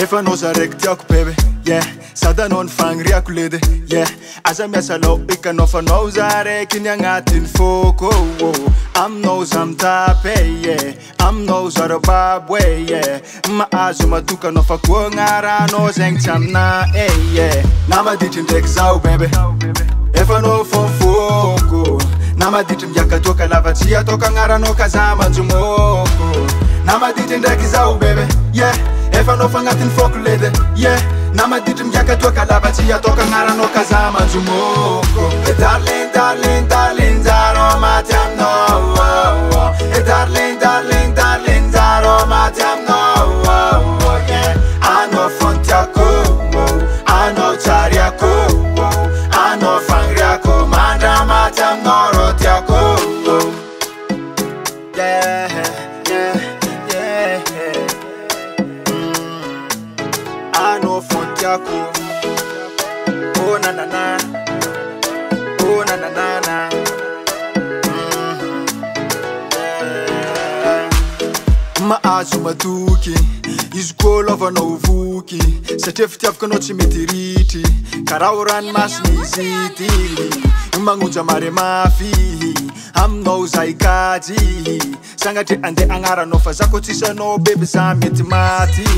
Efa no zarek tiako bebe, yeah. Sada non fangriako lede, yeah. Aza miasa lo ikano fa no zarek iny agnatin'ny foko, am no zamtape, yeah. Am no zarababwe, yeah. Mahazo matokana fa koa gnarano zegny tsy amina, yeah. Namaditry ndraiky zao bebe, efa no fonfoko. Namaditry miaka toka lavatsy atoka gnarano kaza manjomoko. Namaditry ndraiky zao bebe, yeah. Efa no fagnatin'ny foko lede, yeah. Namaditry miaka toka lavatsy atoka gnarano kaza manjomoko. Darling, darling, darling, zaro maty amino. Darling, darling, darling, zaro maty amino, yeah. Ano fontiako, ano tsariako, ano fangriako, mandra maty amino rotiako, yeah, yeah, yeah. Ano fontiako, oh na na na, oh na na na na. Mahazo matoky, izy koa lovanao voky, satria fitiavakanao tsy mety ritry, karaha ranomasina izy ity, magnonja mare mafy, aminao zay kajy, sagnatria andeha agnaranao fa za koa tsisy anao bebe za mety maty.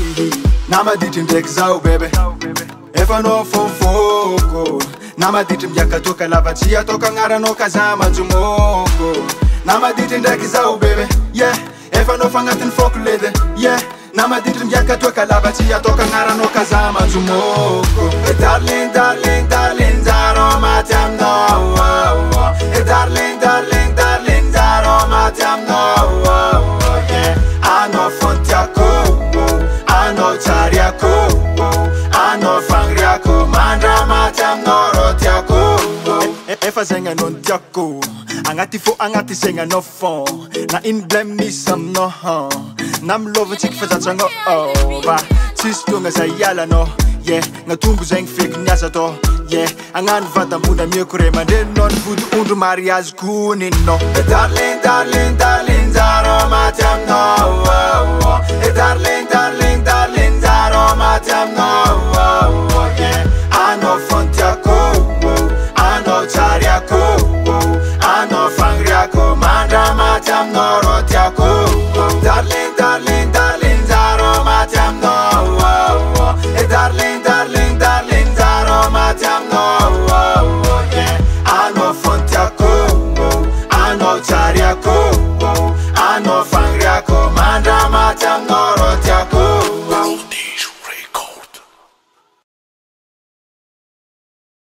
Namaditry ndraiky zao bebe, efa no fonfoko. Namaditry miaka toka lavatsy atoka agnaranao kaza manjomoko. Namaditry ndraiky zao bebe, yeah. Efa no fagnatin'ny foko lede, yeah. Namaditry miaka toka lavatsy atoka gnarano kaza manjomoko. Darling, darling, darling, zaro maty amino. Darling, darling, darling, zaro maty amino, yeah. Ano fontiako, ano tsariako, ano fangriako, mandra maty amino rotiako. Efa zegny anao ny tiako, agnaty fo agnaty zegny anao fon. Na iny blame misy aminao, na milovantsika fa zatsagno, va tsisy tonga zay ialanao, yeah. Gnatombo zegny feky niasa atao, yeah. Agnano vadambona mieko ray aman-dreninao, ny vody ondro mariazy koa ninao. Darling, darling, darling, zaro maty